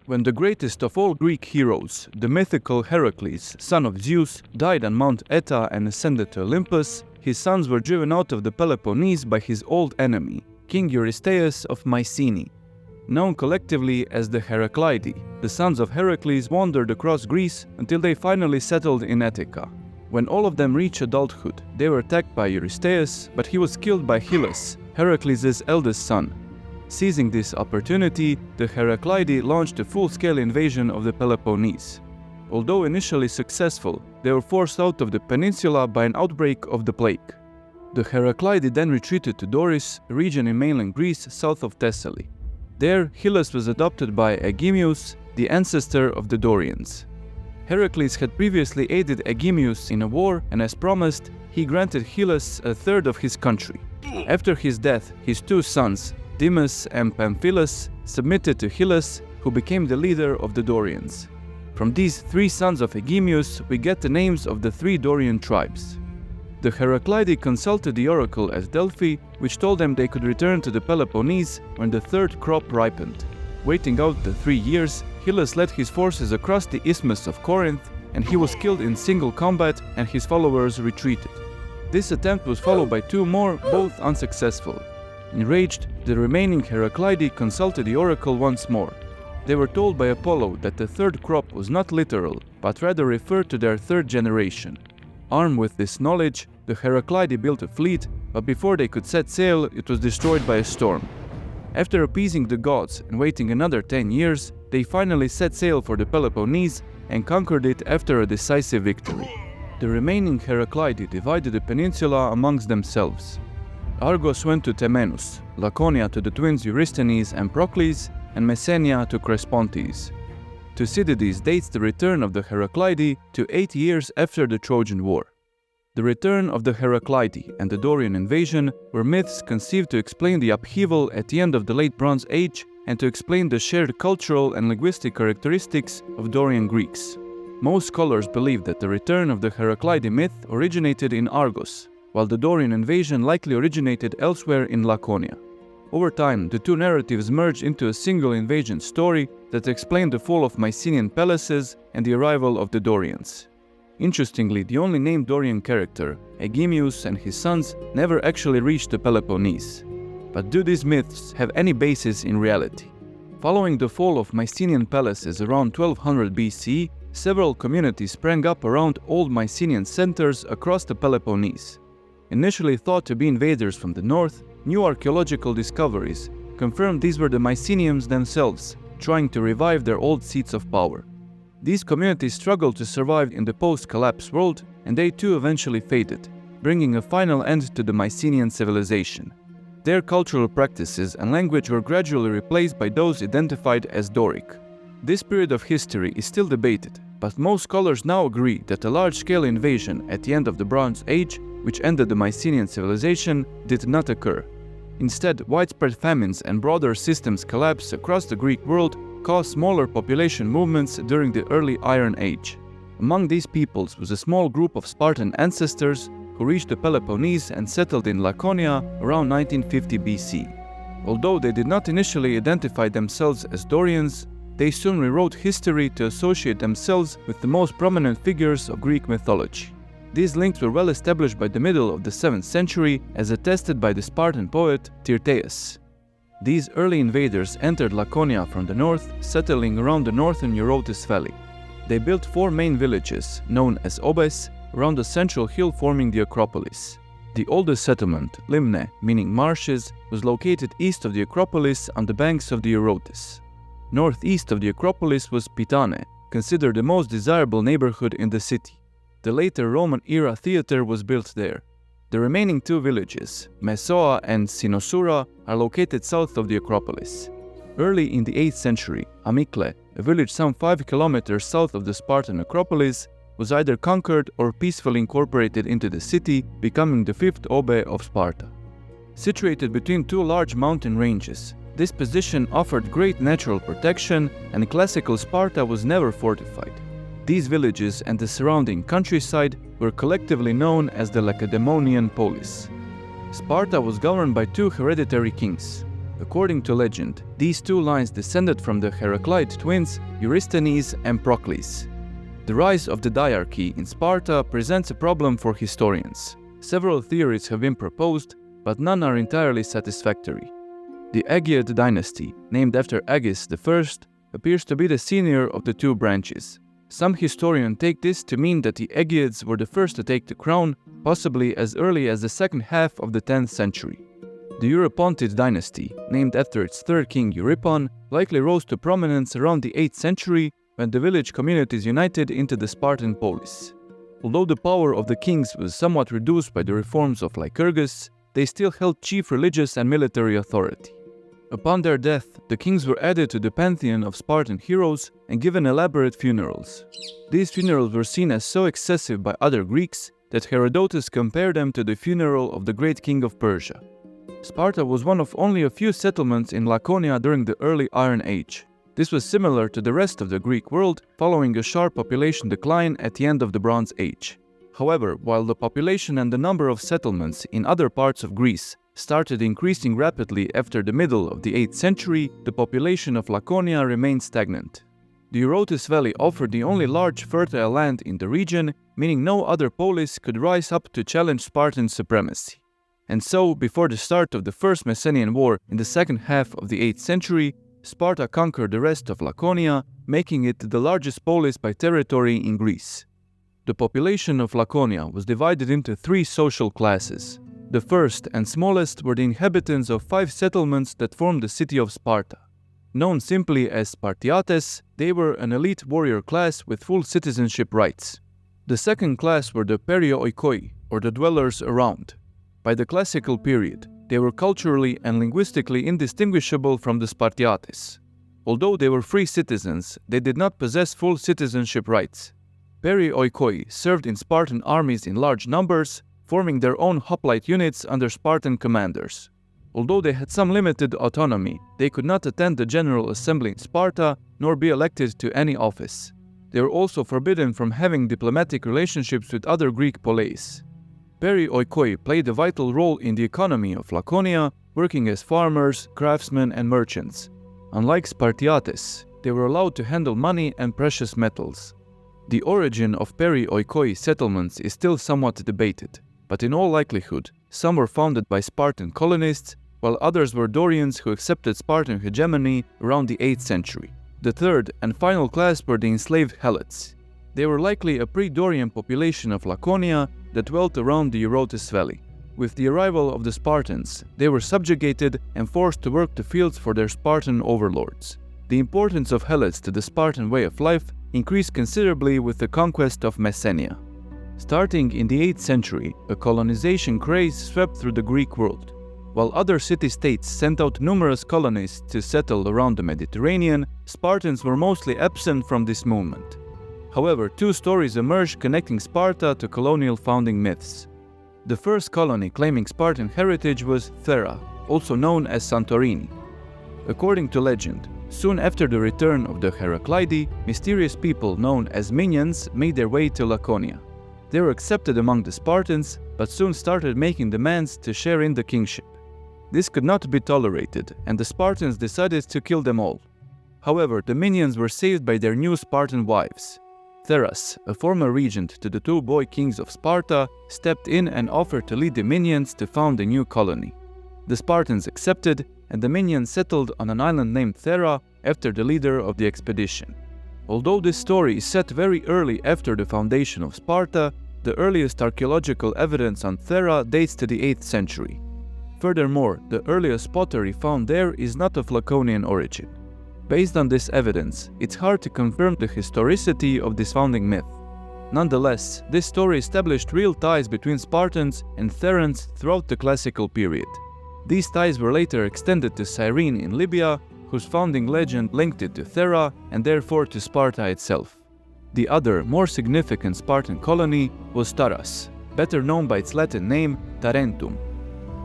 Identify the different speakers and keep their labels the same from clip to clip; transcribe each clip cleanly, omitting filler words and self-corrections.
Speaker 1: When the greatest of all Greek heroes, the mythical Heracles, son of Zeus, died on Mount Aeta and ascended to Olympus, his sons were driven out of the Peloponnese by his old enemy, King Eurystheus of Mycenae. Known collectively as the Heracleidae, the sons of Heracles wandered across Greece until they finally settled in Attica. When all of them reached adulthood, they were attacked by Eurystheus, but he was killed by Hylas, Heracles' eldest son. Seizing this opportunity, the Heracleidae launched a full-scale invasion of the Peloponnese. Although initially successful, they were forced out of the peninsula by an outbreak of the plague. The Heracleidae then retreated to Doris, a region in mainland Greece south of Thessaly. There, Hylas was adopted by Aegimeus, the ancestor of the Dorians. Heracles had previously aided Aegimeus in a war, and as promised, he granted Hylas a third of his country. After his death, his two sons, Demas and Pamphilus, submitted to Hylas, who became the leader of the Dorians. From these three sons of Aegimeus, we get the names of the three Dorian tribes. The Heracleidae consulted the oracle at Delphi, which told them they could return to the Peloponnese when the third crop ripened. Waiting out the 3 years, Hylas led his forces across the Isthmus of Corinth, and he was killed in single combat and his followers retreated. This attempt was followed by 2 more, both unsuccessful. Enraged, the remaining Heracleidae consulted the oracle once more. They were told by Apollo that the third crop was not literal, but rather referred to their third generation. Armed with this knowledge, the Heracleidae built a fleet, but before they could set sail, it was destroyed by a storm. After appeasing the gods and waiting another 10 years, they finally set sail for the Peloponnese and conquered it after a decisive victory. The remaining Heracleidae divided the peninsula amongst themselves. Argos went to Temenus, Lakonia to the twins Eurysthenes and Procles, and Messenia to Crespontes. Thucydides dates the return of the Heracleidae to 8 years after the Trojan War. The return of the Heracleidae and the Dorian invasion were myths conceived to explain the upheaval at the end of the Late Bronze Age and to explain the shared cultural and linguistic characteristics of Dorian Greeks. Most scholars believe that the return of the Heracleidae myth originated in Argos, while the Dorian invasion likely originated elsewhere in Laconia. Over time, the two narratives merged into a single invasion story that explained the fall of Mycenaean palaces and the arrival of the Dorians. Interestingly, the only named Dorian character, Aegimeus and his sons, never actually reached the Peloponnese. But do these myths have any basis in reality? Following the fall of Mycenaean palaces around 1200 BC, several communities sprang up around old Mycenaean centers across the Peloponnese. Initially thought to be invaders from the north, new archaeological discoveries confirmed these were the Mycenaeans themselves, trying to revive their old seats of power. These communities struggled to survive in the post-collapse world, and they too eventually faded, bringing a final end to the Mycenaean civilization. Their cultural practices and language were gradually replaced by those identified as Doric. This period of history is still debated, but most scholars now agree that a large-scale invasion at the end of the Bronze Age, which ended the Mycenaean civilization, did not occur. Instead, widespread famines and broader systems collapse across the Greek world caused smaller population movements during the early Iron Age. Among these peoples was a small group of Spartan ancestors who reached the Peloponnese and settled in Laconia around 1950 BC. Although they did not initially identify themselves as Dorians, they soon rewrote history to associate themselves with the most prominent figures of Greek mythology. These links were well established by the middle of the 7th century, as attested by the Spartan poet Tyrtaeus. These early invaders entered Laconia from the north, settling around the northern Herodotus valley. They built 4 main villages, known as obes, around the central hill forming the Acropolis. The oldest settlement, Limne, meaning marshes, was located east of the Acropolis on the banks of the Herodotus. Northeast of the Acropolis was Pitane, considered the most desirable neighborhood in the city. The later Roman-era theater was built there. The remaining 2 villages, Messoa and Sinosura, are located south of the Acropolis. Early in the 8th century, Amyklè, a village some 5 kilometers south of the Spartan Acropolis, was either conquered or peacefully incorporated into the city, becoming the 5th obe of Sparta. Situated between 2 large mountain ranges, this position offered great natural protection, and classical Sparta was never fortified. These villages and the surrounding countryside were collectively known as the Lacedaemonian polis. Sparta was governed by 2 hereditary kings. According to legend, these two lines descended from the Heracleidae twins Eurysthenes and Procles. The rise of the diarchy in Sparta presents a problem for historians. Several theories have been proposed, but none are entirely satisfactory. The Aegeid dynasty, named after Agis I, appears to be the senior of the two branches. Some historians take this to mean that the Aegids were the first to take the crown, possibly as early as the second half of the 10th century. The Eurypontid dynasty, named after its third king Eurypon, likely rose to prominence around the 8th century when the village communities united into the Spartan polis. Although the power of the kings was somewhat reduced by the reforms of Lycurgus, they still held chief religious and military authority. Upon their death, the kings were added to the pantheon of Spartan heroes and given elaborate funerals. These funerals were seen as so excessive by other Greeks that Herodotus compared them to the funeral of the great king of Persia. Sparta was one of only a few settlements in Lakonia during the early Iron Age. This was similar to the rest of the Greek world, following a sharp population decline at the end of the Bronze Age. However, while the population and the number of settlements in other parts of Greece started increasing rapidly after the middle of the 8th century, the population of Lakonia remained stagnant. The Eurotas Valley offered the only large fertile land in the region, meaning no other polis could rise up to challenge Spartan supremacy. And so, before the start of the First Messenian War in the second half of the 8th century, Sparta conquered the rest of Lakonia, making it the largest polis by territory in Greece. The population of Lakonia was divided into three social classes. The first and smallest were the inhabitants of 5 settlements that formed the city of Sparta. Known simply as Spartiates, they were an elite warrior class with full citizenship rights. The second class were the Perioikoi, or the dwellers around. By the classical period, they were culturally and linguistically indistinguishable from the Spartiates. Although they were free citizens, they did not possess full citizenship rights. Perioikoi served in Spartan armies in large numbers, forming their own hoplite units under Spartan commanders. Although they had some limited autonomy, they could not attend the General Assembly in Sparta nor be elected to any office. They were also forbidden from having diplomatic relationships with other Greek polis. Perioikoi played a vital role in the economy of Lakonia, working as farmers, craftsmen, and merchants. Unlike Spartiates, they were allowed to handle money and precious metals. The origin of Perioikoi settlements is still somewhat debated, but in all likelihood, some were founded by Spartan colonists, while others were Dorians who accepted Spartan hegemony around the 8th century. The third and final class were the enslaved Helots. They were likely a pre-Dorian population of Lakonia that dwelt around the Eurotas Valley. With the arrival of the Spartans, they were subjugated and forced to work the fields for their Spartan overlords. The importance of Helots to the Spartan way of life increased considerably with the conquest of Messenia. Starting in the 8th century, a colonization craze swept through the Greek world. While other city-states sent out numerous colonies to settle around the Mediterranean, Spartans were mostly absent from this movement. However, 2 stories emerged connecting Sparta to colonial founding myths. The first colony claiming Spartan heritage was Thera, also known as Santorini. According to legend, soon after the return of the Heracleidae, mysterious people known as minions made their way to Lakonia. They were accepted among the Spartans, but soon started making demands to share in the kingship. This could not be tolerated, and the Spartans decided to kill them all. However, the minions were saved by their new Spartan wives. Theras, a former regent to the 2 boy kings of Sparta, stepped in and offered to lead the minions to found a new colony. The Spartans accepted, and the minions settled on an island named Thera after the leader of the expedition. Although this story is set very early after the foundation of Sparta, the earliest archaeological evidence on Thera dates to the 8th century. Furthermore, the earliest pottery found there is not of Laconian origin. Based on this evidence, it's hard to confirm the historicity of this founding myth. Nonetheless, this story established real ties between Spartans and Therans throughout the classical period. These ties were later extended to Cyrene in Libya, whose founding legend linked it to Thera and therefore to Sparta itself. The other, more significant Spartan colony was Taras, better known by its Latin name Tarentum.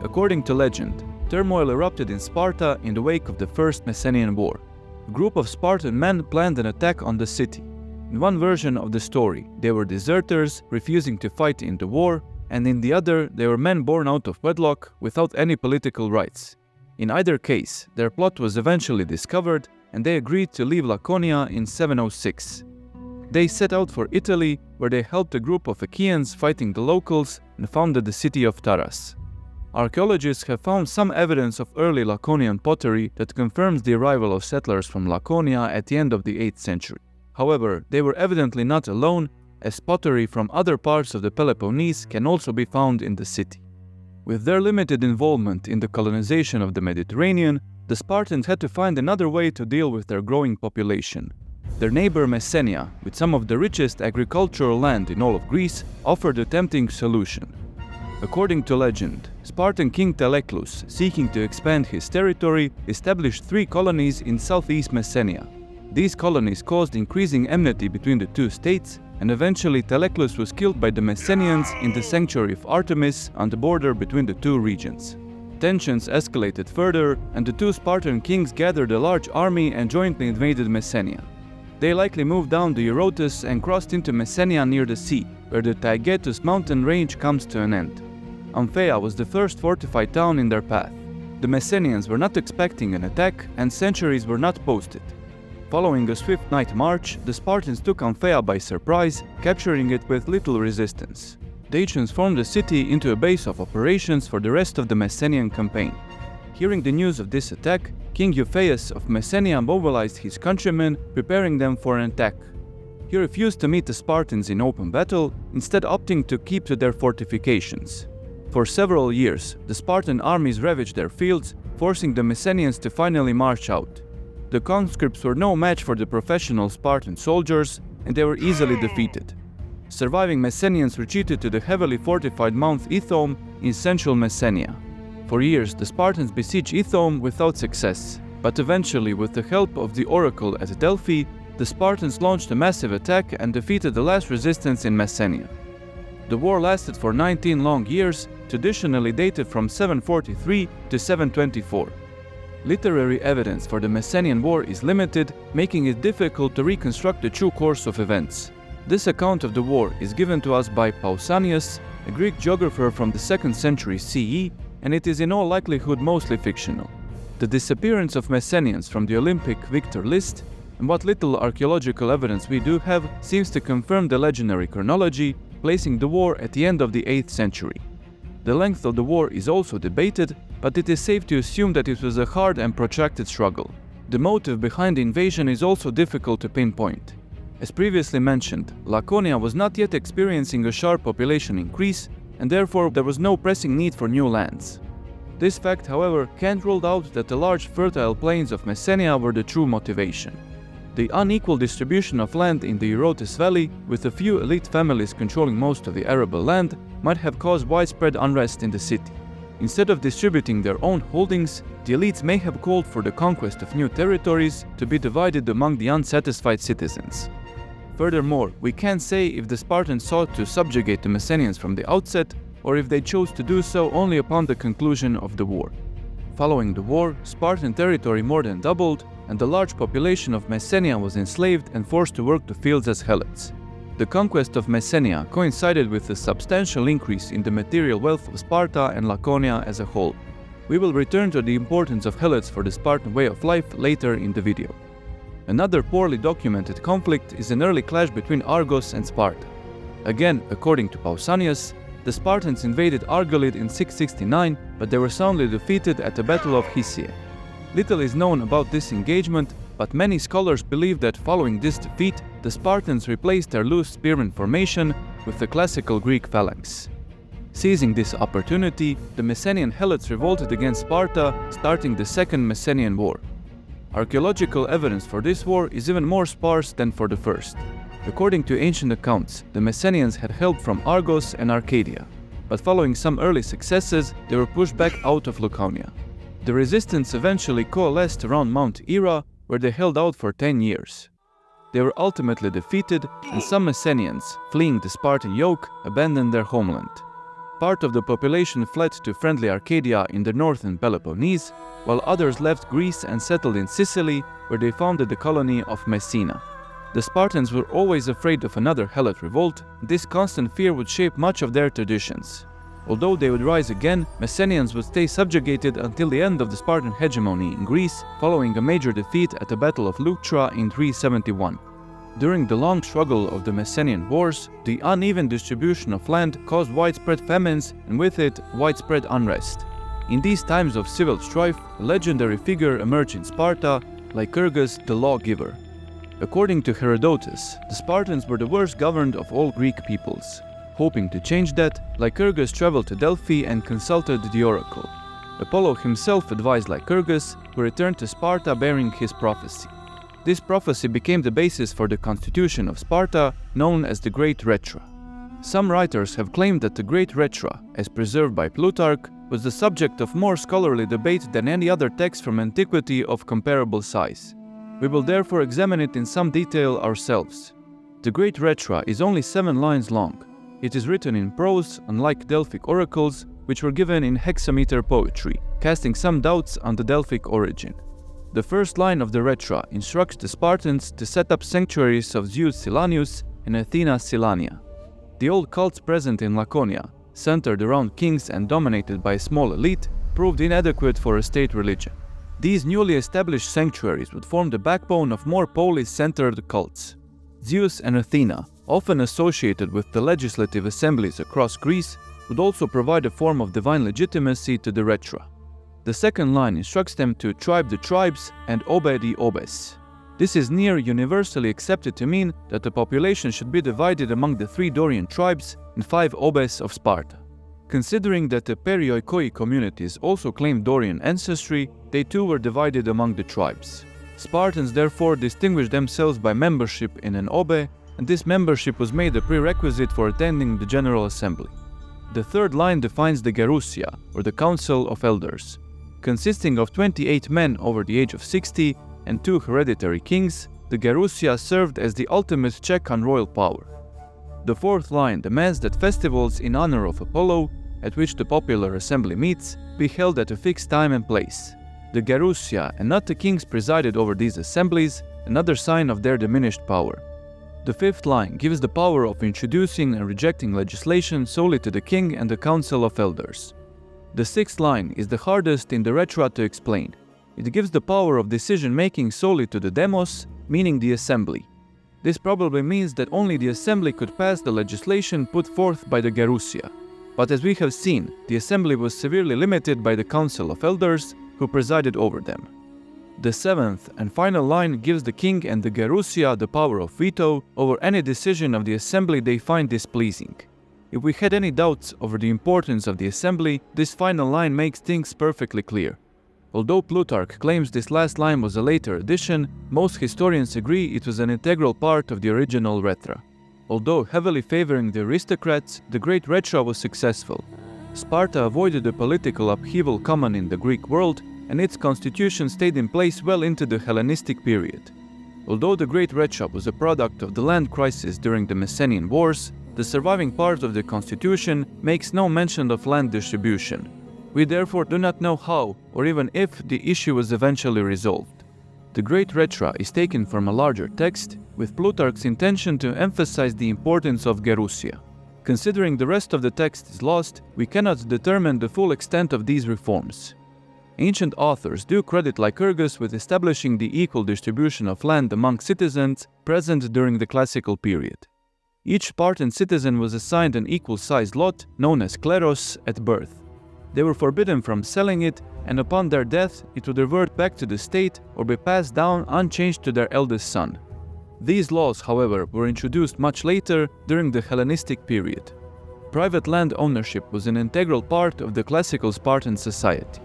Speaker 1: According to legend, turmoil erupted in Sparta in the wake of the First Messenian War. A group of Spartan men planned an attack on the city. In one version of the story, they were deserters refusing to fight in the war, and in the other, they were men born out of wedlock without any political rights. In either case, their plot was eventually discovered and they agreed to leave Lakonia in 706. They set out for Italy, where they helped a group of Achaeans fighting the locals and founded the city of Taras. Archaeologists have found some evidence of early Laconian pottery that confirms the arrival of settlers from Lakonia at the end of the 8th century. However, they were evidently not alone, as pottery from other parts of the Peloponnese can also be found in the city. With their limited involvement in the colonization of the Mediterranean, the Spartans had to find another way to deal with their growing population. Their neighbor Messenia, with some of the richest agricultural land in all of Greece, offered a tempting solution. According to legend, Spartan king Teleclus, seeking to expand his territory, established 3 colonies in southeast Messenia. These colonies caused increasing enmity between the two states, and eventually Teleclus was killed by the Messenians in the sanctuary of Artemis on the border between the two regions. Tensions escalated further, and the two Spartan kings gathered a large army and jointly invaded Messenia. They likely moved down the Herodotus and crossed into Messenia near the sea, where the tjcold mountain range comes to an end. Amphia was the first fortified town in their path. The Messenians were not expecting an attack, and sentries were not posted. Following a swift night march, the Spartans took Amphia by surprise, capturing it with little resistance. They transformed the city into a base of operations for the rest of the Messenian campaign. Hearing the news of this attack, King Euphaeus of Messenia mobilized his countrymen, preparing them for an attack. He refused to meet the Spartans in open battle, instead opting to keep to their fortifications. For several years, the Spartan armies ravaged their fields, forcing the Messenians to finally march out. The conscripts were no match for the professional Spartan soldiers, and they were easily defeated. Surviving Messenians retreated to the heavily fortified Mount Ithome in central Messenia. For years, the Spartans besieged Ithome without success, but eventually, with the help of the oracle at Delphi, the Spartans launched a massive attack and defeated the last resistance in Messenia. The war lasted for 19 long years, traditionally dated from 743 to 724. Literary evidence for the Messenian War is limited, making it difficult to reconstruct the true course of events. This account of the war is given to us by Pausanias, a Greek geographer from the 2nd century CE, and it is in all likelihood mostly fictional. The disappearance of Messenians from the Olympic victor list, and what little archaeological evidence we do have, seems to confirm the legendary chronology, placing the war at the end of the 8th century. The length of the war is also debated, but it is safe to assume that it was a hard and protracted struggle. The motive behind the invasion is also difficult to pinpoint. As previously mentioned, Lakonia was not yet experiencing a sharp population increase, and therefore there was no pressing need for new lands. This fact, however, can't rule out that the large fertile plains of Messenia were the true motivation. The unequal distribution of land in the Eurotas Valley, with a few elite families controlling most of the arable land, might have caused widespread unrest in the city. Instead of distributing their own holdings, the elites may have called for the conquest of new territories to be divided among the unsatisfied citizens. Furthermore, we can't say if the Spartans sought to subjugate the Messenians from the outset, or if they chose to do so only upon the conclusion of the war. Following the war, Spartan territory more than doubled, and the large population of Messenia was enslaved and forced to work the fields as helots. The conquest of Messenia coincided with a substantial increase in the material wealth of Sparta and Lakonia as a whole. We will return to the importance of helots for the Spartan way of life later in the video. Another poorly documented conflict is an early clash between Argos and Sparta. Again, according to Pausanias, the Spartans invaded Argolid in 669, but they were soundly defeated at the Battle of Hysiae. Little is known about this engagement, but many scholars believe that following this defeat, the Spartans replaced their loose spearmen formation with the classical Greek phalanx. Seizing this opportunity, the Messenian helots revolted against Sparta, starting the Second Messenian War. Archaeological evidence for this war is even more sparse than for the first. According to ancient accounts, the Messenians had help from Argos and Arcadia, but following some early successes, they were pushed back out of Lakonia. The resistance eventually coalesced around Mount Ira, where they held out for 10 years. They were ultimately defeated, and some Messenians, fleeing the Spartan yoke, abandoned their homeland. Part of the population fled to friendly Arcadia in the northern Peloponnese, while others left Greece and settled in Sicily, where they founded the colony of Messina. The Spartans were always afraid of another helot revolt, and this constant fear would shape much of their traditions. Although they would rise again, Messenians would stay subjugated until the end of the Spartan hegemony in Greece, following a major defeat at the Battle of Rhetra in 371. During the long struggle of the Messenian Wars, the uneven distribution of land caused widespread famines and with it, widespread unrest. In these times of civil strife, a legendary figure emerged in Sparta, Lycurgus the lawgiver. According to Herodotus, the Spartans were the worst governed of all Greek peoples. Hoping to change that, Lycurgus traveled to Delphi and consulted the oracle. Apollo himself advised Lycurgus, who returned to Sparta bearing his prophecy. This prophecy became the basis for the constitution of Sparta, known as the Great Rhetra. Some writers have claimed that the Great Rhetra, as preserved by Plutarch, was the subject of more scholarly debate than any other text from antiquity of comparable size. We will therefore examine it in some detail ourselves. The Great Rhetra is only 7 lines long. It is written in prose, unlike Delphic oracles, which were given in hexameter poetry, casting some doubts on the Delphic origin. The first line of the Rhetra instructs the Spartans to set up sanctuaries of Zeus Silanius and Athena Silania. The old cults present in Lakonia, centered around kings and dominated by a small elite, proved inadequate for a state religion. These newly established sanctuaries would form the backbone of more polis-centered cults. Zeus and Athena, often associated with the legislative assemblies across Greece, would also provide a form of divine legitimacy to the Rhetra. The second line instructs them to tribe the tribes and obey the obes. This is near universally accepted to mean that the population should be divided among the 3 Dorian tribes and 5 obes of Sparta. Considering that the perioikoi communities also claimed Dorian ancestry, they too were divided among the tribes. Spartans therefore distinguished themselves by membership in an obe, and this membership was made a prerequisite for attending the General Assembly. The third line defines the Gerousia, or the Council of Elders. Consisting of 28 men over the age of 60 and 2 hereditary kings, the Gerousia served as the ultimate check on royal power. The fourth line demands that festivals in honor of Apollo, at which the popular assembly meets, be held at a fixed time and place. The Gerousia and not the kings presided over these assemblies, another sign of their diminished power. The fifth line gives the power of introducing and rejecting legislation solely to the king and the Council of Elders. The sixth line is the hardest in the Rhetra to explain. It gives the power of decision-making solely to the demos, meaning the assembly. This probably means that only the assembly could pass the legislation put forth by the Gerousia. But as we have seen, the assembly was severely limited by the Council of Elders, who presided over them. The seventh and final line gives the king and the Gerousia the power of veto over any decision of the assembly they find displeasing. If we had any doubts over the importance of the assembly, this final line makes things perfectly clear. Although Plutarch claims this last line was a later addition, most historians agree it was an integral part of the original Rhetra. Although heavily favoring the aristocrats, the Great Rhetra was successful. Sparta avoided the political upheaval common in the Greek world, and its constitution stayed in place well into the Hellenistic period. Although the Great Rhetra was a product of the land crisis during the Messenian Wars, the surviving part of the constitution makes no mention of land distribution. We therefore do not know how, or even if, the issue was eventually resolved. The Great Rhetra is taken from a larger text, with Plutarch's intention to emphasize the importance of Gerousia. Considering the rest of the text is lost, we cannot determine the full extent of these reforms. Ancient authors do credit Lycurgus with establishing the equal distribution of land among citizens present during the classical period. Each Spartan citizen was assigned an equal-sized lot, known as kleros, at birth. They were forbidden from selling it, and upon their death it would revert back to the state or be passed down unchanged to their eldest son. These laws, however, were introduced much later during the Hellenistic period. Private land ownership was an integral part of the classical Spartan society.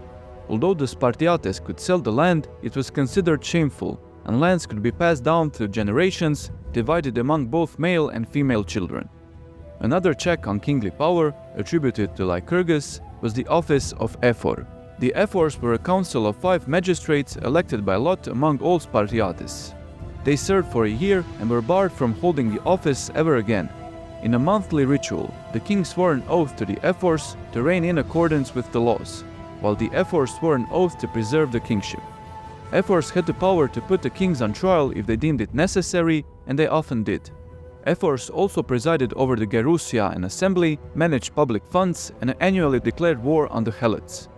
Speaker 1: Although the Spartiates could sell the land, it was considered shameful, and lands could be passed down through generations, divided among both male and female children. Another check on kingly power, attributed to Lycurgus, was the office of ephor. The ephors were a council of 5 magistrates elected by lot among all Spartiates. They served for a year and were barred from holding the office ever again. In a monthly ritual, the king swore an oath to the ephors to reign in accordance with the laws, while the ephors swore an oath to preserve the kingship. Ephors had the power to put the kings on trial if they deemed it necessary, and they often did. Ephors also presided over the Gerousia, an assembly, managed public funds, and annually declared war on the Helots.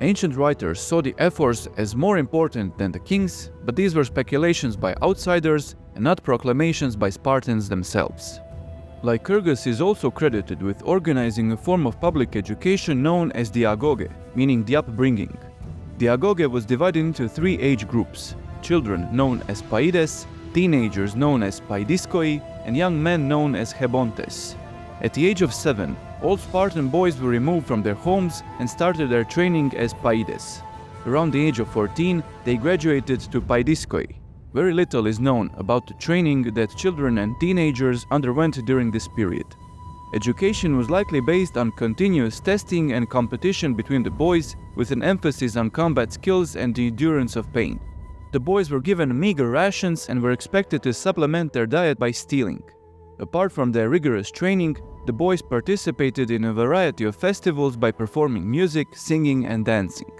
Speaker 1: Ancient writers saw the Ephors as more important than the kings, but these were speculations by outsiders and not proclamations by Spartans themselves. Lycurgus is also credited with organizing a form of public education known as the agoge, meaning the upbringing. The agoge was divided into 3 age groups: children known as paides, teenagers known as paidiskoi, and young men known as hebontes. At the age of 7, all Spartan boys were removed from their homes and started their training as paides. Around the age of 14, they graduated to paidiskoi. Very little is known about the training that children and teenagers underwent during this period. Education was likely based on continuous testing and competition between the boys, with an emphasis on combat skills and the endurance of pain. The boys were given meager rations and were expected to supplement their diet by stealing. Apart from their rigorous training, the boys participated in a variety of festivals by performing music, singing, and dancing.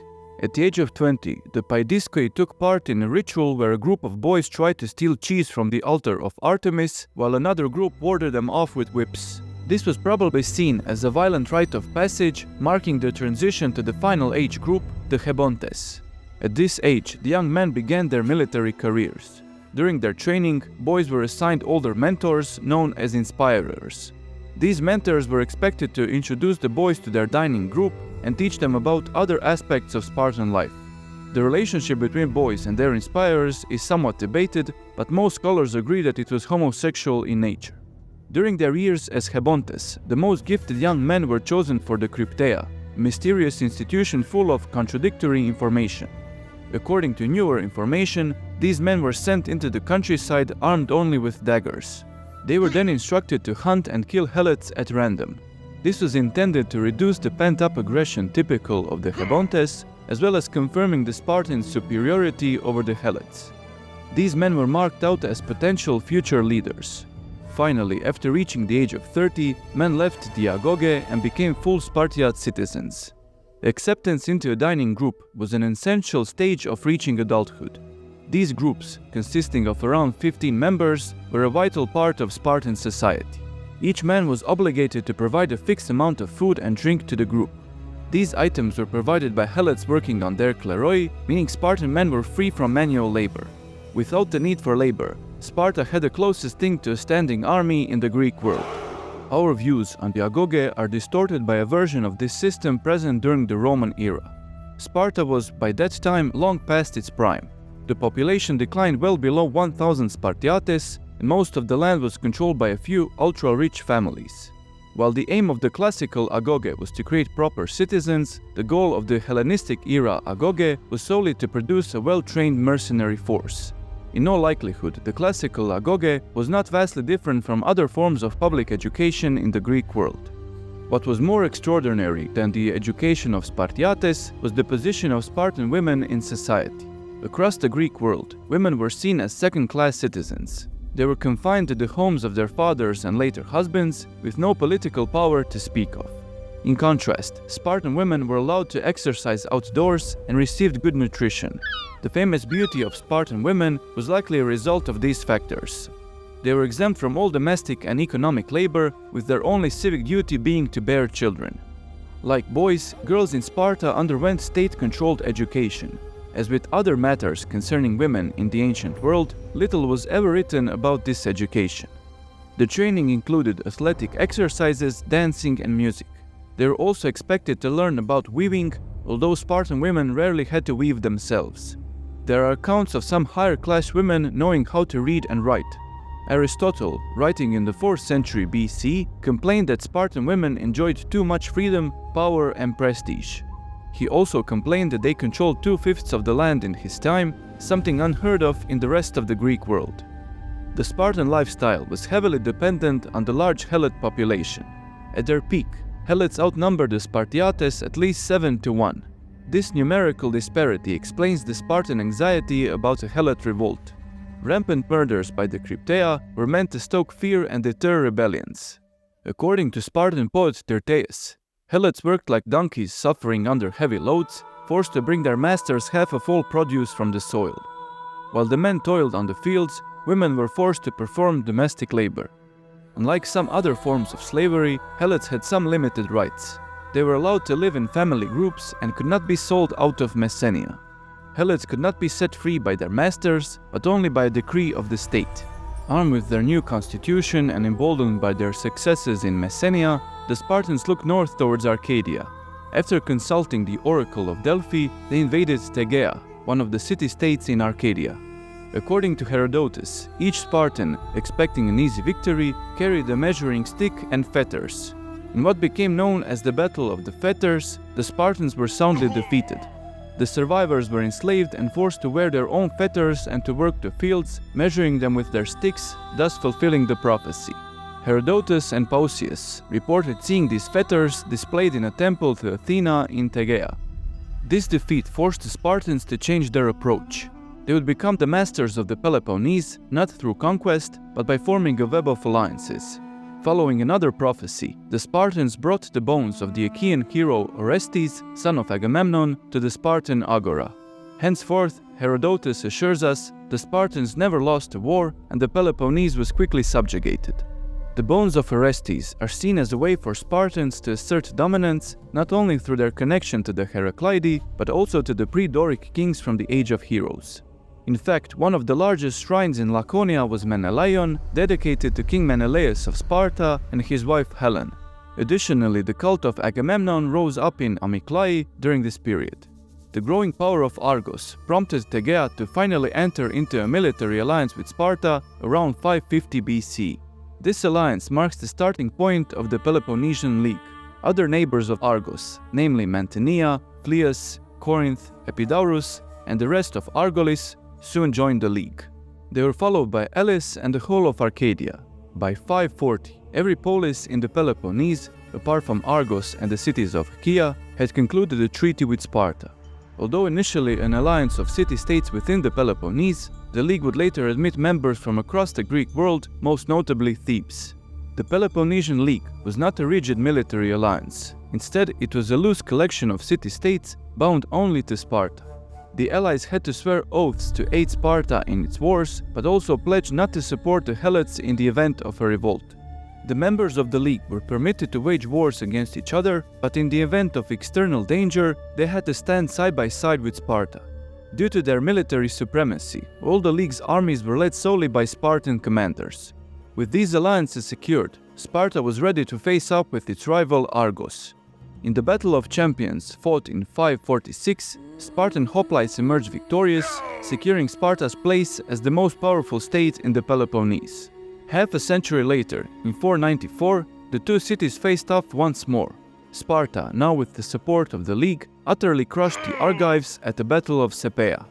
Speaker 1: At the age of 20, the paidiskoi took part in a ritual where a group of boys tried to steal cheese from the altar of Artemis, while another group warded them off with whips. This was probably seen as a violent rite of passage, marking the transition to the final age group, the hebontes. At this age, the young men began their military careers. During their training, boys were assigned older mentors, known as inspirers. These mentors were expected to introduce the boys to their dining group and teach them about other aspects of Spartan life. The relationship between boys and their inspirers is somewhat debated, but most scholars agree that it was homosexual in nature. During their years as hebontes, the most gifted young men were chosen for the Crypteia, a mysterious institution full of contradictory information. According to newer information, these men were sent into the countryside armed only with daggers. They were then instructed to hunt and kill helots at random. This was intended to reduce the pent-up aggression typical of the hebontes, as well as confirming the Spartans' superiority over the helots. These men were marked out as potential future leaders. Finally, after reaching the age of 30, men left the agoge and became full Spartiate citizens. Acceptance into a dining group was an essential stage of reaching adulthood. These groups, consisting of around 15 members, were a vital part of Spartan society. Each man was obligated to provide a fixed amount of food and drink to the group. These items were provided by helots working on their kleroi, meaning Spartan men were free from manual labor. Without the need for labor, Sparta had the closest thing to a standing army in the Greek world. Our views on the agoge are distorted by a version of this system present during the Roman era. Sparta was by that time long past its prime. The population declined well below 1,000 Spartiates, and most of the land was controlled by a few ultra-rich families. While the aim of the classical agoge was to create proper citizens, the goal of the Hellenistic era agoge was solely to produce a well-trained mercenary force. In all likelihood, the classical agoge was not vastly different from other forms of public education in the Greek world. What was more extraordinary than the education of Spartiates was the position of Spartan women in society. Across the Greek world, women were seen as second-class citizens. They were confined to the homes of their fathers and later husbands, with no political power to speak of. In contrast, Spartan women were allowed to exercise outdoors and received good nutrition. The famous beauty of Spartan women was likely a result of these factors. They were exempt from all domestic and economic labor, with their only civic duty being to bear children. Like boys, girls in Sparta underwent state-controlled education. As with other matters concerning women in the ancient world, little was ever written about this education. The training included athletic exercises, dancing, and music. They were also expected to learn about weaving, although Spartan women rarely had to weave themselves. There are accounts of some higher-class women knowing how to read and write. Aristotle, writing in the 4th century BC, complained that Spartan women enjoyed too much freedom, power, and prestige. He also complained that they controlled 2/5 of the land in his time, something unheard of in the rest of the Greek world. The Spartan lifestyle was heavily dependent on the large helot population. At their peak, helots outnumbered the Spartiates at least 7-1. This numerical disparity explains the Spartan anxiety about a helot revolt. Rampant murders by the Crypteia were meant to stoke fear and deter rebellions. According to Spartan poet Tyrtaeus, helots worked like donkeys suffering under heavy loads, forced to bring their masters half of all produce from the soil. While the men toiled on the fields, women were forced to perform domestic labor. Unlike some other forms of slavery, helots had some limited rights. They were allowed to live in family groups and could not be sold out of Messenia. Helots could not be set free by their masters, but only by a decree of the state. Armed with their new constitution and emboldened by their successes in Messenia, the Spartans looked north towards Arcadia. After consulting the Oracle of Delphi, they invaded Tegea, one of the city-states in Arcadia. According to Herodotus, each Spartan, expecting an easy victory, carried a measuring stick and fetters. In what became known as the Battle of the Fetters, the Spartans were soundly defeated. The survivors were enslaved and forced to wear their own fetters and to work the fields, measuring them with their sticks, thus fulfilling the prophecy. Herodotus and Pausius reported seeing these fetters displayed in a temple to Athena in Tegea. This defeat forced the Spartans to change their approach. They would become the masters of the Peloponnese, not through conquest, but by forming a web of alliances. Following another prophecy, the Spartans brought the bones of the Achaean hero Orestes, son of Agamemnon, to the Spartan agora. Henceforth, Herodotus assures us, the Spartans never lost a war and the Peloponnese was quickly subjugated. The bones of Orestes are seen as a way for Spartans to assert dominance not only through their connection to the Heracleidae, but also to the pre-Doric kings from the Age of Heroes. In fact, one of the largest shrines in Lakonia was Menelaion, dedicated to King Menelaus of Sparta and his wife Helen. Additionally, the cult of Agamemnon rose up in Amyclae during this period. The growing power of Argos prompted Tegea to finally enter into a military alliance with Sparta around 550 BC. This alliance marks the starting point of the Peloponnesian League. Other neighbors of Argos, namely Mantinea, Phlius, Corinth, Epidaurus, and the rest of Argolis, soon joined the league. They were followed by Elis and the whole of Arcadia. By 540, every polis in the Peloponnese, apart from Argos and the cities of Achaea, had concluded a treaty with Sparta. Although initially an alliance of city-states within the Peloponnese, the league would later admit members from across the Greek world, most notably Thebes. The Peloponnesian League was not a rigid military alliance. Instead, it was a loose collection of city-states bound only to Sparta. The allies had to swear oaths to aid Sparta in its wars, but also pledged not to support the helots in the event of a revolt. The members of the league were permitted to wage wars against each other, but in the event of external danger, they had to stand side by side with Sparta. Due to their military supremacy, all the league's armies were led solely by Spartan commanders. With these alliances secured, Sparta was ready to face up with its rival Argos. In the Battle of Champions, fought in 546, Spartan hoplites emerged victorious, securing Sparta's place as the most powerful state in the Peloponnese. Half a century later, in 494, the two cities faced off once more. Sparta, now with the support of the League, utterly crushed the Argives at the Battle of Sepea.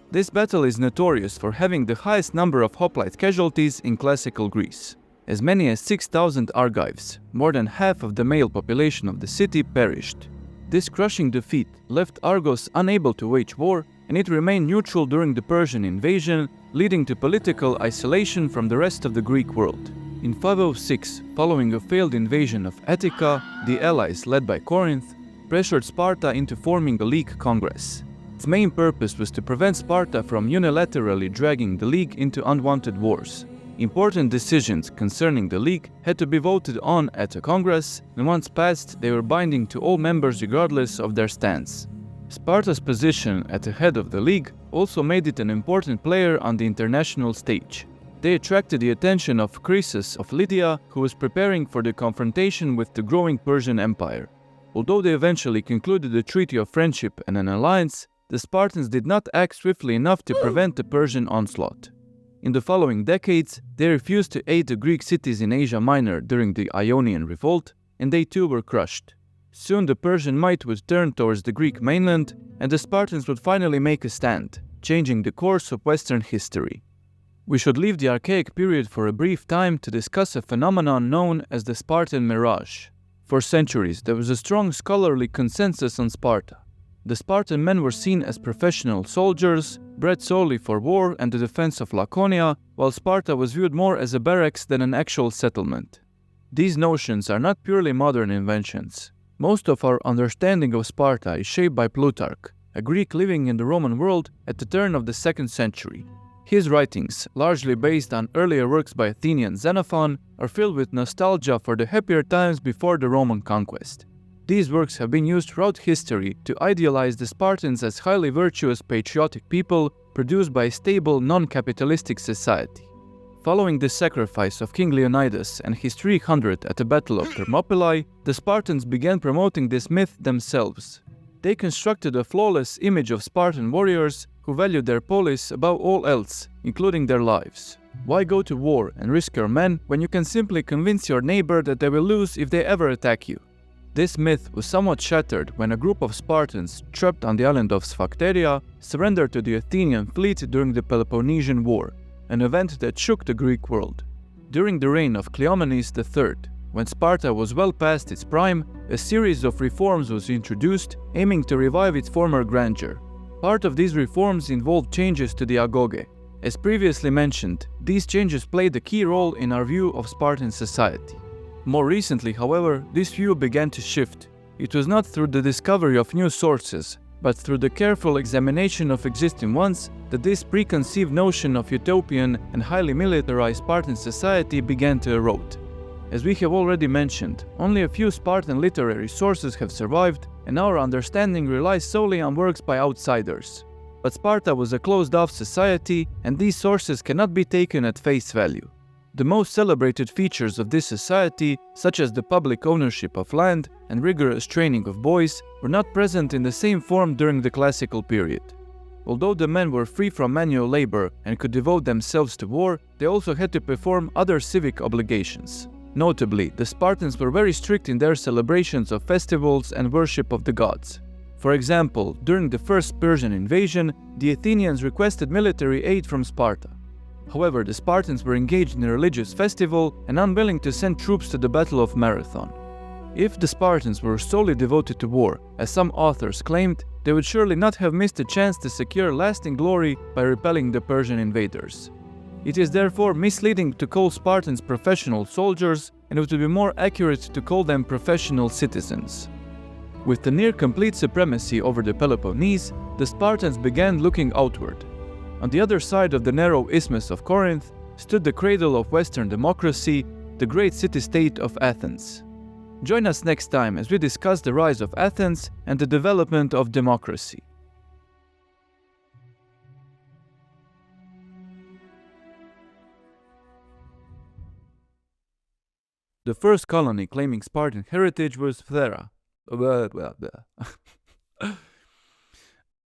Speaker 1: This battle is notorious for having the highest number of hoplite casualties in classical Greece. As many as 6,000 Argives, more than half of the male population of the city, perished. This crushing defeat left Argos unable to wage war, and it remained neutral during the Persian invasion, leading to political isolation from the rest of the Greek world. In 506, following a failed invasion of Attica, the allies, led by Corinth, pressured Sparta into forming a League Congress. Its main purpose was to prevent Sparta from unilaterally dragging the League into unwanted wars. Important decisions concerning the League had to be voted on at a Congress, and once passed, they were binding to all members regardless of their stance. Sparta's position at the head of the League also made it an important player on the international stage. They attracted the attention of Croesus of Lydia, who was preparing for the confrontation with the growing Persian Empire. Although they eventually concluded a treaty of friendship and an alliance, the Spartans did not act swiftly enough to prevent the Persian onslaught. In the following decades, they refused to aid the Greek cities in Asia Minor during the Ionian Revolt, and they too were crushed. Soon the Persian might would turn towards the Greek mainland, and the Spartans would finally make a stand, changing the course of Western history. We should leave the Archaic period for a brief time to discuss a phenomenon known as the Spartan Mirage. For centuries, there was a strong scholarly consensus on Sparta. The Spartan men were seen as professional soldiers, bred solely for war and the defense of Lakonia, while Sparta was viewed more as a barracks than an actual settlement. These notions are not purely modern inventions. Most of our understanding of Sparta is shaped by Plutarch, a Greek living in the Roman world at the turn of the 2nd century. His writings, largely based on earlier works by Athenian Xenophon, are filled with nostalgia for the happier times before the Roman conquest. These works have been used throughout history to idealize the Spartans as highly virtuous, patriotic people produced by a stable, non-capitalistic society. Following the sacrifice of King Leonidas and his 300 at the Battle of Thermopylae, the Spartans began promoting this myth themselves. They constructed a flawless image of Spartan warriors who valued their polis above all else, including their lives. Why go to war and risk your men when you can simply convince your neighbor that they will lose if they ever attack you? This myth was somewhat shattered when a group of Spartans trapped on the island of Sphacteria surrendered to the Athenian fleet during the Peloponnesian War, an event that shook the Greek world. During the reign of Cleomenes III, when Sparta was well past its prime, a series of reforms was introduced aiming to revive its former grandeur. Part of these reforms involved changes to the agoge. As previously mentioned, these changes played a key role in our view of Spartan society. More recently, however, this view began to shift. It was not through the discovery of new sources, but through the careful examination of existing ones that this preconceived notion of utopian and highly militarized Spartan society began to erode. As we have already mentioned, only a few Spartan literary sources have survived, and our understanding relies solely on works by outsiders. But Sparta was a closed-off society, and these sources cannot be taken at face value. The most celebrated features of this society, such as the public ownership of land and rigorous training of boys, were not present in the same form during the classical period. Although the men were free from manual labor and could devote themselves to war, they also had to perform other civic obligations. Notably, the Spartans were very strict in their celebrations of festivals and worship of the gods. For example, during the first Persian invasion, the Athenians requested military aid from Sparta. However, the Spartans were engaged in a religious festival and unwilling to send troops to the Battle of Marathon. If the Spartans were solely devoted to war, as some authors claimed, they would surely not have missed a chance to secure lasting glory by repelling the Persian invaders. It is therefore misleading to call Spartans professional soldiers, and it would be more accurate to call them professional citizens. With the near-complete supremacy over the Peloponnese, the Spartans began looking outward. On the other side of the narrow isthmus of Corinth stood the cradle of Western democracy, the great city-state of Athens. Join us next time as we discuss the rise of Athens and the development of democracy. The first colony claiming Spartan heritage was Rhetra.